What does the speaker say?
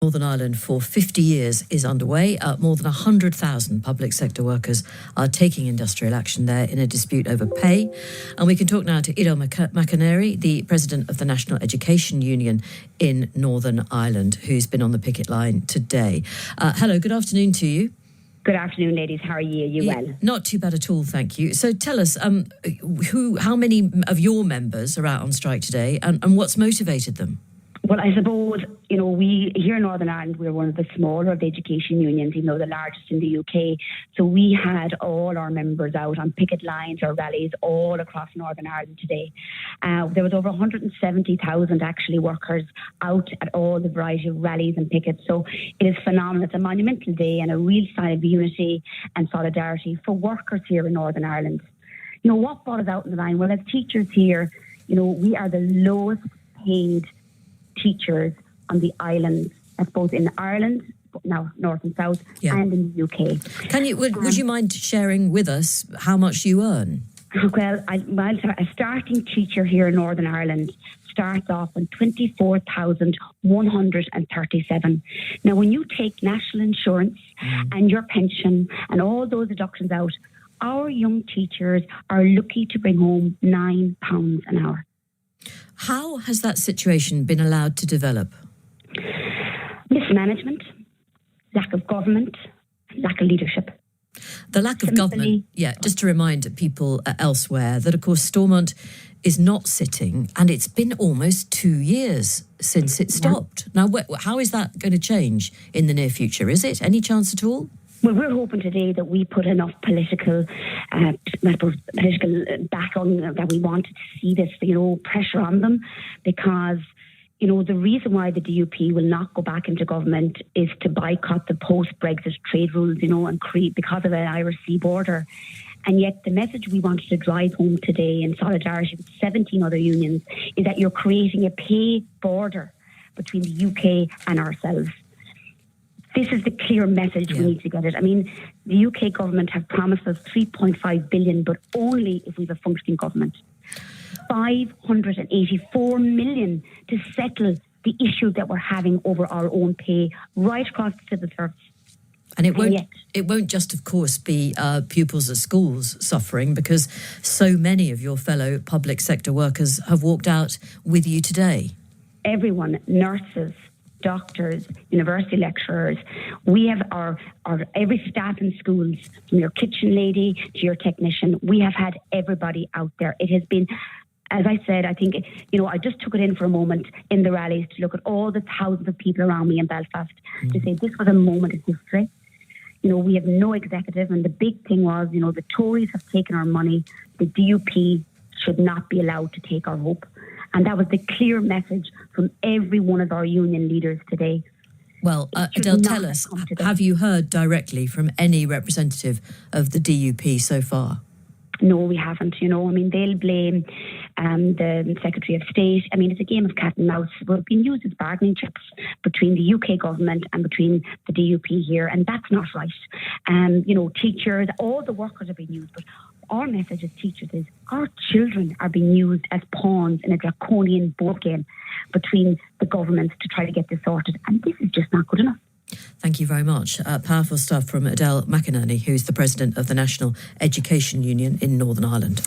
Northern Ireland for 50 years is underway. More than 100,000 public sector workers are taking industrial action there in a dispute over pay. And we can talk now to Edel McInerney, the president of the National Education Union in Northern Ireland, who's been on the picket line today. Hello, good afternoon to you. Good afternoon, ladies. How are you? Are you well? Not too bad at all, thank you. So tell us, how many of your members are out on strike today, and what's motivated them? Well, I suppose, we here in Northern Ireland, we're one of the smaller of the education unions, even though the largest in the UK. So we had all our members out on picket lines or rallies all across Northern Ireland today. There was over 170,000 actually workers out at all the variety of rallies and pickets. So it is phenomenal. It's a monumental day and a real sign of unity and solidarity for workers here in Northern Ireland. What brought us out in the line? Well, as teachers here, we are the lowest paid teachers on the island. That's both in Ireland, now north and south, and in the UK. Would you mind sharing with us how much you earn? Well, a starting teacher here in Northern Ireland starts off on 24,137. Now, when you take national insurance and your pension and all those deductions out, our young teachers are lucky to bring home £9 an hour. How has that situation been allowed to develop? Mismanagement, lack of government, lack of leadership. The lack of government, just to remind people elsewhere that, of course, Stormont is not sitting, and it's been almost 2 years since it stopped. Now, how is that going to change in the near future? Is it any chance at all? Well, we're hoping today that we put enough political back on that we wanted to see this, pressure on them, because, the reason why the DUP will not go back into government is to boycott the post-Brexit trade rules, and create because of an Irish Sea border. And yet the message we wanted to drive home today in solidarity with 17 other unions is that you're creating a pay border between the UK and ourselves. This is the clear message we need to get it. I mean, the UK government have promised us $3.5 billion, but only if we have a functioning government. $584 million to settle the issues that we're having over our own pay right across the civil service. And it won't just, of course, be pupils at schools suffering, because so many of your fellow public sector workers have walked out with you today. Everyone, nurses, doctors, university lecturers. We have our every staff in schools, from your kitchen lady to your technician. We have had everybody out there. It has been, as I said, I think, I just took it in for a moment in the rallies to look at all the thousands of people around me in Belfast to say this was a moment of history. We have no executive, and the big thing was, the Tories have taken our money. The DUP should not be allowed to take our hope. And that was the clear message from every one of our union leaders today. Well, Edel, tell us, have you heard directly from any representative of the DUP so far? No, we haven't. They'll blame the Secretary of State. It's a game of cat and mouse. We're being used as bargaining chips between the UK government and between the DUP here, and that's not right. Teachers, all the workers are being used, but our message as teachers is our children are being used as pawns in a draconian board game between the governments to try to get this sorted, and this is just not good enough. Thank you very much. Powerful stuff from Edel McInerney, who's the president of the National Education Union in Northern Ireland.